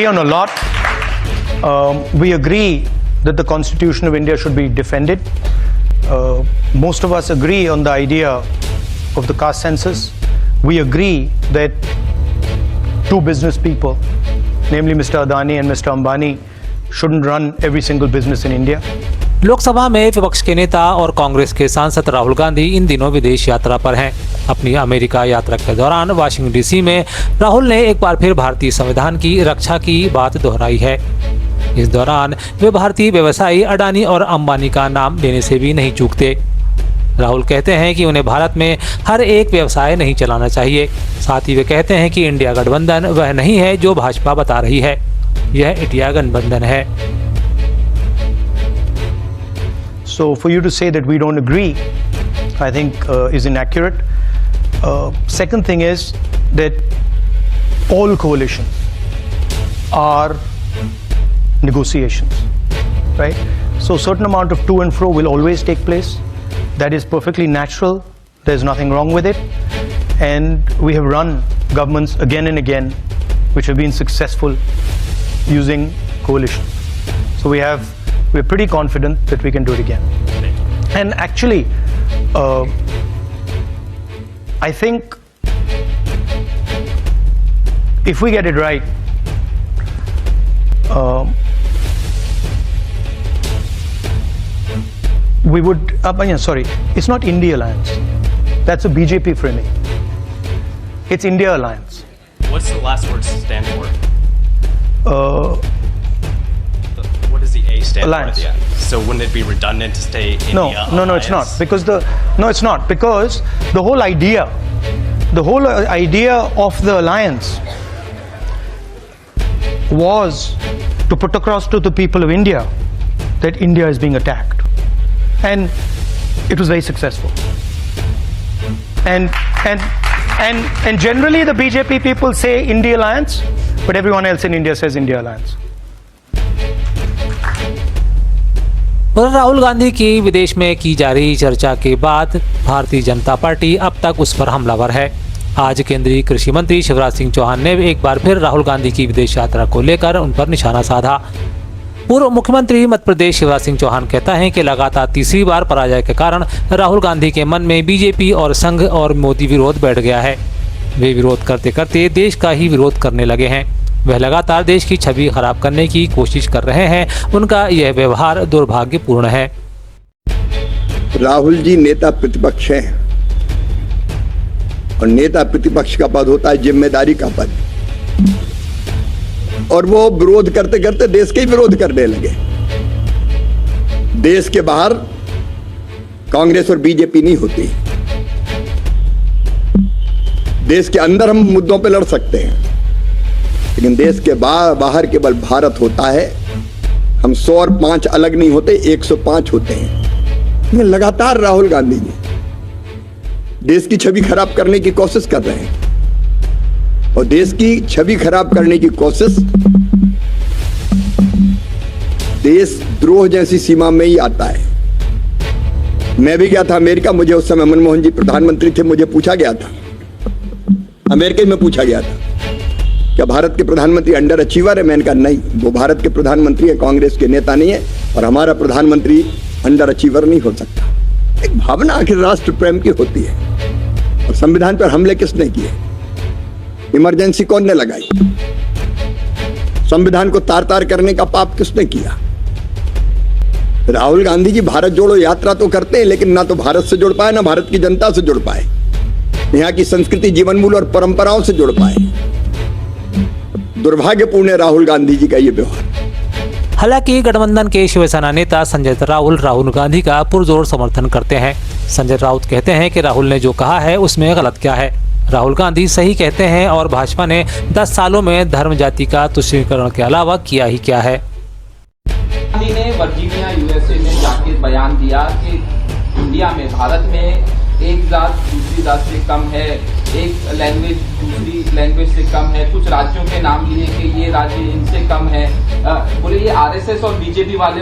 On a lot. We agree that the Constitution of India should be defended. Most of us agree on the idea of the caste census. We agree that two business people, namely Mr. Adani and Mr. Ambani, shouldn't run every single business in India. Lok Sabha में विपक्ष के नेता और कांग्रेस के सांसद राहुल गांधी इन दिनों विदेश यात्रा पर हैं। अपनी अमेरिका यात्रा के दौरान वाशिंगटन डीसी में राहुल ने एक बार फिर भारतीय संविधान की रक्षा की बात दोहराई है। इस दौरान वे भारतीय व्यवसायी अडानी और अंबानी का नाम लेने से भी नहीं चूकते। राहुल कहते हैं कि उन्हें भारत में हर एक व्यवसाय नहीं चलाना चाहिए। साथ ही वे कहते हैं कि इंडिया गठबंधन वह नहीं है जो भाजपा बता रही है, यह इंडिया गठबंधन है। So for you to say that we don't agree, I think is inaccurate. Second thing is that all coalitions are negotiations, right? So certain amount of to and fro will always take place. That is perfectly natural. There's nothing wrong with it. And we have run governments again and again which have been successful using coalitions. So we're pretty confident that we can do it again. And actually, I think if we get it right, we would, sorry, it's not India Alliance. That's a BJP framing. It's India Alliance. What's the last word stand for? What does the A stand Alliance. for? Yeah. So wouldn't it be redundant to say India Alliance? No, it's not. Because it's not. Because the whole idea of the alliance was to put across to the people of India that India is being attacked. And it was very successful. And generally the BJP people say India Alliance, but everyone else in India says India Alliance. Rahul Gandhi की विदेश में की जा रही चर्चा के बाद Bharatiya Janata party अब तक उस पर हमलावर है। आज केंद्रीय कृषि मंत्री शिवराज सिंह चौहान ने एक बार फिर राहुल गांधी की विदेश यात्रा को लेकर उन पर निशाना साधा। पूर्व मुख्यमंत्री मध्य प्रदेश शिवराज सिंह चौहान कहता है कि लगातार तीसरी बार पराजय के कारण राहुल गांधी के मन में बीजेपी और संघ और मोदी विरोध बैठ गया है। वे विरोध करते करते देश का ही विरोध करने लगे हैं। वह लगातार देश की छवि खराब करने की कोशिश कर रहे हैं। उनका यह व्यवहार दुर्भाग्यपूर्ण है। राहुल जी नेता प्रतिपक्ष हैं और नेता प्रतिपक्ष का पद होता है जिम्मेदारी का पद, और वो विरोध करते करते देश के ही विरोध करने लगे। देश के बाहर कांग्रेस और बीजेपी नहीं होती, देश के अंदर हम मुद्दों पे लड़ सकते हैं, लेकिन देश के बाहर केवल भारत होता है। हम 100 और 5 अलग नहीं होते, 105 होते हैं। लगातार राहुल गांधी जी देश की छवि खराब करने की कोशिश कर रहे हैं, और देश की छवि खराब करने की कोशिश देशद्रोह जैसी सीमा में ही आता है। मैं भी गया था अमेरिका, मुझे उस समय मनमोहन जी प्रधानमंत्री थे, मुझे पूछा गया था, अमेरिका में पूछा गया था क्या भारत के प्रधानमंत्री अंडर अचीवर है? मैंने कहा नहीं, वो भारत के प्रधानमंत्री है, कांग्रेस के नेता नहीं है, और हमारा प्रधानमंत्री अंडर अचीवर नहीं हो सकता। एक भावना आखिर राष्ट्र प्रेम की होती है। और संविधान पर हमले किसने किए? इमरजेंसी कौन ने लगाई? संविधान को तार तार करने का पाप किसने किया? राहुल गांधी जी भारत जोड़ो यात्रा तो करते हैं, लेकिन ना तो भारत से जुड़ पाए, ना भारत की जनता से जुड़ पाए, यहाँ की संस्कृति, जीवन मूल्य और परंपराओं से जुड़ पाए। दुर्भाग्यपूर्ण है राहुल गांधी जी का ये व्यवहार। हालांकि गठबंधन के शिवसेना नेता संजय राहुल गांधी का पुरजोर समर्थन करते हैं। संजय राउत कहते हैं कि राहुल ने जो कहा है उसमें गलत क्या है। राहुल गांधी सही कहते हैं और भाजपा ने 10 सालों में धर्म जाति का तुष्टीकरण के अलावा किया ही क्या है। गांधी ने वर्जीनिया यूएसए में जाके बयान दिया कि इंडिया में, भारत में एक जात दूसरी जात से कम है, एक लैंग्वेज दूसरी लैंग्वेज से कम है। कुछ राज्यों के नाम लिए कि ये राज्य इनसे कम है। बोले ये आरएसएस और बीजेपी वाले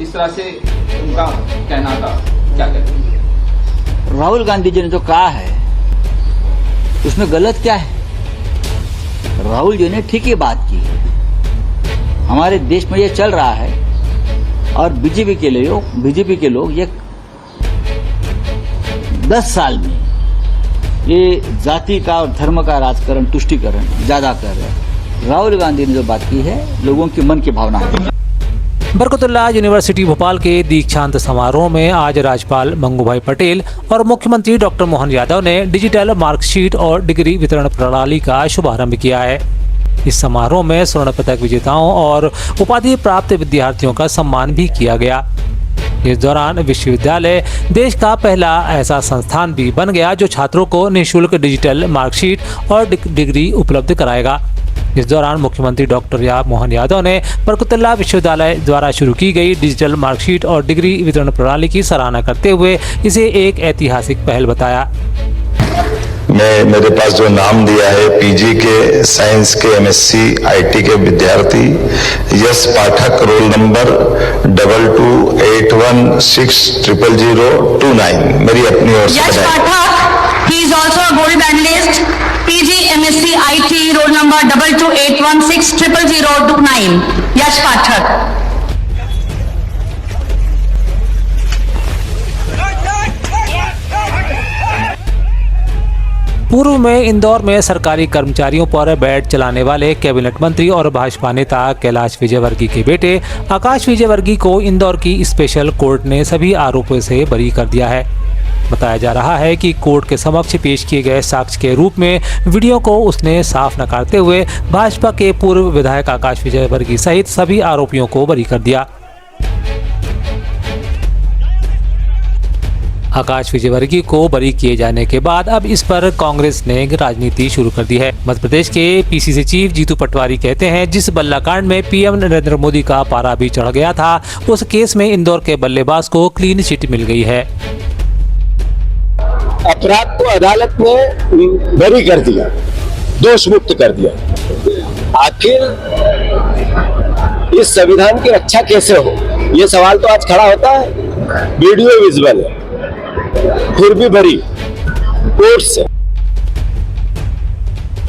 इस तरह से उनका कहना था, क्या कहते हैं? राहुल गांधी जी ने जो कहा है उसमें गलत क्या है? राहुल जी ने ठीक ही बात की है। हमारे देश में ये चल रहा है और बीजेपी के लोग ये 10 साल में ये जाति का और धर्म का राजकारण, तुष्टीकरण ज्यादा कर रहे हैं। राहुल गांधी ने जो बात की है लोगों की मन की भावना है। बरकतुल्लाह यूनिवर्सिटी भोपाल के दीक्षांत समारोह में आज राज्यपाल मंगूभाई पटेल और मुख्यमंत्री डॉक्टर मोहन यादव ने डिजिटल मार्कशीट और डिग्री वितरण प्रणाली का शुभारंभ किया है। इस समारोह में स्वर्ण पदक विजेताओं और उपाधि प्राप्त विद्यार्थियों का सम्मान भी किया गया। इस दौरान विश्वविद्यालय देश का पहला ऐसा संस्थान भी बन गया जो छात्रों को निःशुल्क डिजिटल मार्कशीट और डिग्री उपलब्ध कराएगा। इस दौरान मुख्यमंत्री डॉक्टर मोहन यादव ने बरकतुल्लाह विश्वविद्यालय द्वारा शुरू की गई डिजिटल मार्कशीट और डिग्री वितरण प्रणाली की सराहना करते हुए इसे एक ऐतिहासिक पहल बताया। मेरे पास जो नाम दिया है पीजी के साइंस के एमएससी आईटी के विद्यार्थी यश पाठक, रोल नंबर 2281600029, मेरी अपनी ओर से यश पाठक, he is also a gold medalist, PG MSc IT, roll number 2281600029, यश पाठक। पूर्व में इंदौर में सरकारी कर्मचारियों पर बैट चलाने वाले कैबिनेट मंत्री और भाजपा नेता कैलाश विजयवर्गीय के बेटे आकाश विजयवर्गीय को इंदौर की स्पेशल कोर्ट ने सभी आरोपों से बरी कर दिया है। बताया जा रहा है कि कोर्ट के समक्ष पेश किए गए साक्ष्य के रूप में वीडियो को उसने साफ नकारते हुए भाजपा के पूर्व विधायक आकाश विजयवर्गीय सहित सभी आरोपियों को बरी कर दिया। आकाश विजयवर्गीय को बरी किए जाने के बाद अब इस पर कांग्रेस ने राजनीति शुरू कर दी है। मध्य प्रदेश के पीसीसी चीफ जीतू पटवारी कहते हैं, जिस बल्लाकांड में पीएम नरेंद्र मोदी का पारा भी चढ़ गया था, उस केस में इंदौर के बल्लेबाज को क्लीन चिट मिल गई है। अपराध को अदालत ने बरी कर दिया, दोष मुक्त कर दिया। आखिर इस संविधान की रक्षा कैसे हो, ये सवाल तो आज खड़ा होता है। वीडियो विजुअल है, फिर भी बरी कोर्ट से।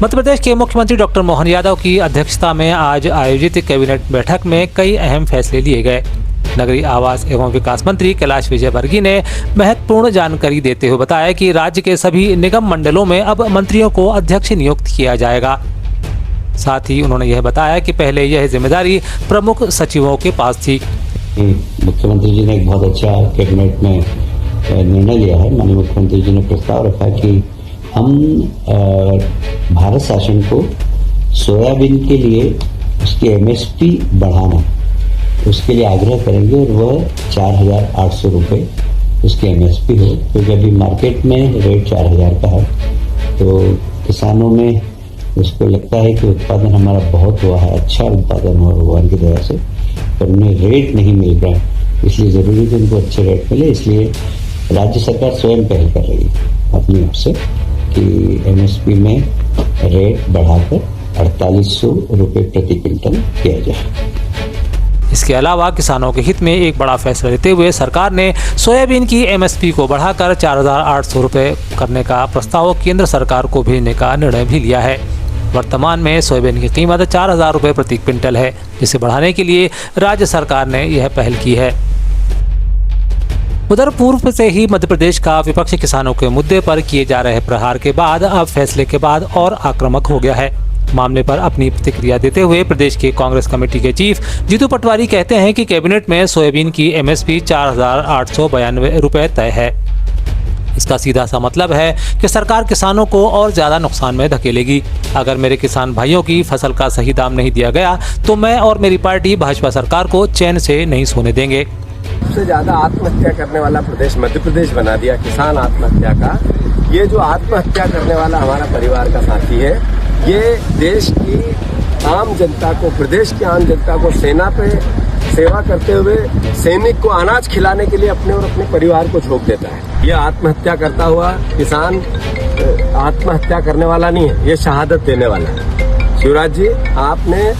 मध्य प्रदेश के मुख्यमंत्री डॉक्टर मोहन यादव की अध्यक्षता में आज आयोजित कैबिनेट बैठक में कई अहम फैसले लिए गए। नगरीय आवास एवं विकास मंत्री कैलाश विजयवर्गीय ने महत्वपूर्ण जानकारी देते हुए बताया कि राज्य के सभी निगम मंडलों में अब मंत्रियों को अध्यक्ष नियुक्त किया जाएगा। साथ ही उन्होंने यह बताया कि पहले यह जिम्मेदारी प्रमुख सचिवों के पास थी। मुख्यमंत्री जी ने एक बहुत अच्छा कैबिनेट में निर्णय लिया है। माननीय मुख्यमंत्री जी ने प्रस्ताव रखा कि हम भारत शासन को सोयाबीन के लिए उसकी एमएसपी बढ़ाना, उसके लिए आग्रह करेंगे और वह 4,800 रुपये उसकी एमएसपी हो, क्योंकि अभी मार्केट में रेट 4,000 का है। तो किसानों में उसको लगता है कि उत्पादन हमारा बहुत हुआ है, अच्छा उत्पादन हुआ भगवान की दया से, पर उन्हें रेट नहीं मिल रहा है। इसलिए जरूरी कि उनको अच्छे रेट मिले। इसलिए राज्य सरकार स्वयं पहल कर रही है अपनी ओर से कि एमएसपी में रेट बढ़ाकर 4,800 रुपये प्रति क्विंटल किया जाए। इसके अलावा किसानों के हित में एक बड़ा फैसला लेते हुए सरकार ने सोयाबीन की एमएसपी को बढ़ाकर 4,800 रुपये करने का प्रस्ताव केंद्र सरकार को भेजने का निर्णय भी लिया है। वर्तमान में सोयाबीन की कीमत 4,000 रुपये प्रति क्विंटल है, जिसे बढ़ाने के लिए राज्य सरकार ने यह पहल की है। उधर पूर्व से ही मध्य प्रदेश का विपक्ष किसानों के मुद्दे पर किए जा रहे प्रहार के बाद अब फैसले के बाद और आक्रामक हो गया है। मामले पर अपनी प्रतिक्रिया देते हुए प्रदेश के कांग्रेस कमेटी के चीफ जीतू पटवारी कहते हैं कि कैबिनेट में सोयाबीन की एमएसपी 4,892 रुपये तय है। इसका सीधा सा मतलब है कि सरकार किसानों को और ज्यादा नुकसान में धकेलेगी। अगर मेरे किसान भाइयों की फसल का सही दाम नहीं दिया गया तो मैं और मेरी पार्टी भाजपा सरकार को चैन से नहीं सोने देंगे। सबसे ज्यादा आत्महत्या करने वाला प्रदेश मध्य प्रदेश बना दिया किसान आत्महत्या का। ये जो आत्महत्या करने वाला हमारा परिवार का साथी है, ये देश की आम जनता को, प्रदेश की आम जनता को सेना पे सेवा करते हुए सैनिक को अनाज खिलाने के लिए अपने और अपने परिवार को झोंक देता है। ये आत्महत्या करता हुआ किसान आत्महत्या करने वाला नहीं है, ये शहादत देने वाला है। शिवराज जी, आपने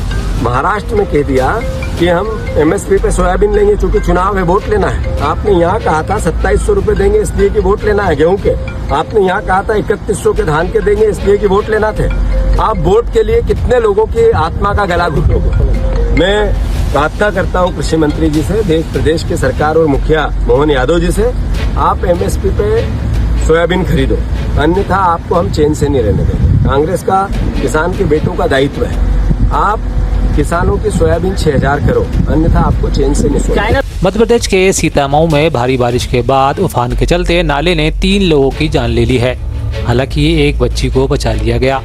महाराष्ट्र में कह दिया कि हम एमएसपी पे सोयाबीन लेंगे क्योंकि चुनाव है, वोट लेना है। आपने यहाँ कहा था 2,700 रुपए देंगे इसलिए कि वोट लेना है गेहूं के। आपने यहाँ कहा था 3,100 के धान के देंगे इसलिए कि वोट लेना थे। आप वोट के लिए कितने लोगों की आत्मा का गला घोटोगे? मैं प्रार्थना करता हूं कृषि मंत्री जी से, देश प्रदेश के सरकार और मुखिया मोहन यादव जी से, आप एमएसपी पे सोयाबीन खरीदो, अन्यथा आपको हम चैन से नहीं रहने देंगे। कांग्रेस का किसान के बेटों का दायित्व है, आप किसानों की सोयाबीन 6000 करो, अन्यथा आपको चैन से नहीं सोएंगे। मध्य प्रदेश के सीतामऊ में भारी बारिश के बाद उफान के चलते नाले ने 3 लोगों की जान ले ली है। हालांकि एक बच्ची को बचा लिया गया।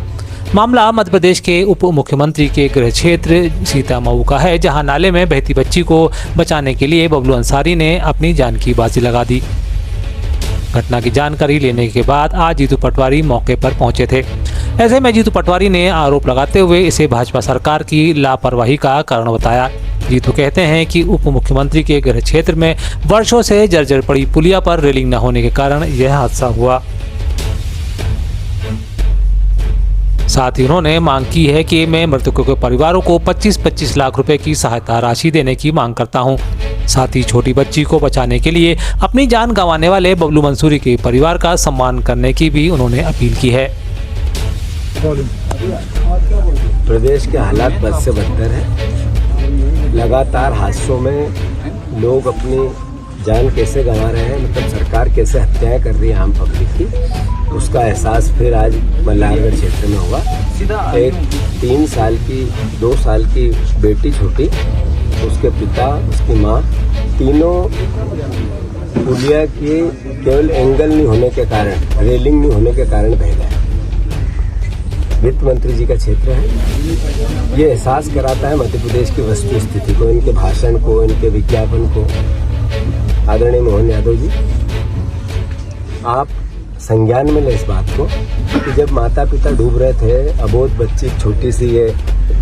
मामला मध्य प्रदेश के उप मुख्यमंत्री के गृह क्षेत्र सीतामऊ का है, जहां नाले में बहती बच्ची को बचाने के लिए बबलू अंसारी ने अपनी जान की बाजी लगा दी। घटना की जानकारी लेने के बाद आज जीतू पटवारी मौके पर पहुंचे थे। ऐसे में जीतू पटवारी ने आरोप लगाते हुए इसे भाजपा सरकार की लापरवाही का कारण बताया। जीतू कहते हैं कि उप मुख्यमंत्री के गृह क्षेत्र में वर्षों से जर्जर पड़ी पुलिया पर रेलिंग न होने के कारण यह हादसा हुआ। साथ ही उन्होंने मांग की है कि मैं मृतकों के परिवारों को 25-25 लाख रुपए की सहायता राशि देने की मांग करता हूं। साथ ही छोटी बच्ची को बचाने के लिए अपनी जान गंवाने वाले बबलू मंसूरी के परिवार का सम्मान करने की भी उन्होंने अपील की है। प्रदेश के हालात बद से बदतर है। लगातार हादसों में लोग अपनी जान कैसे गंवा रहे हैं, मतलब सरकार कैसे हत्याएं कर रही है आम पब्लिक की, उसका एहसास फिर आज मल्हारगढ़ क्षेत्र में हुआ। एक 3 साल की 2 साल की बेटी छोटी, उसके पिता, उसकी माँ, तीनों पुलिया के केवल एंगल नहीं होने के कारण, रेलिंग नहीं होने के कारण बह गए। वित्त मंत्री जी का क्षेत्र है। ये एहसास कराता है मध्य प्रदेश की वस्तु स्थिति को, इनके भाषण को, इनके विज्ञापन को। आदरणीय मोहन यादव जी, आप संज्ञान में ले इस बात को कि जब माता पिता डूब रहे थे, अबोध बच्ची छोटी सी ये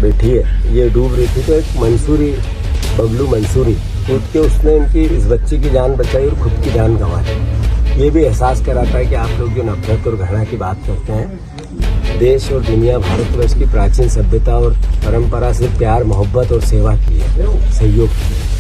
बेटी है, ये डूब रही थी, तो एक मंसूरी, बबलू मंसूरी कूद के उसने इनकी इस बच्ची की जान बचाई और खुद की जान गंवा दी। ये भी एहसास कराता है कि आप लोग जो नफरत और घृणा की बात करते हैं, देश और दुनिया, भारतवर्ष की प्राचीन सभ्यता और परंपरा से प्यार, मोहब्बत और सेवा की है, सहयोग की है।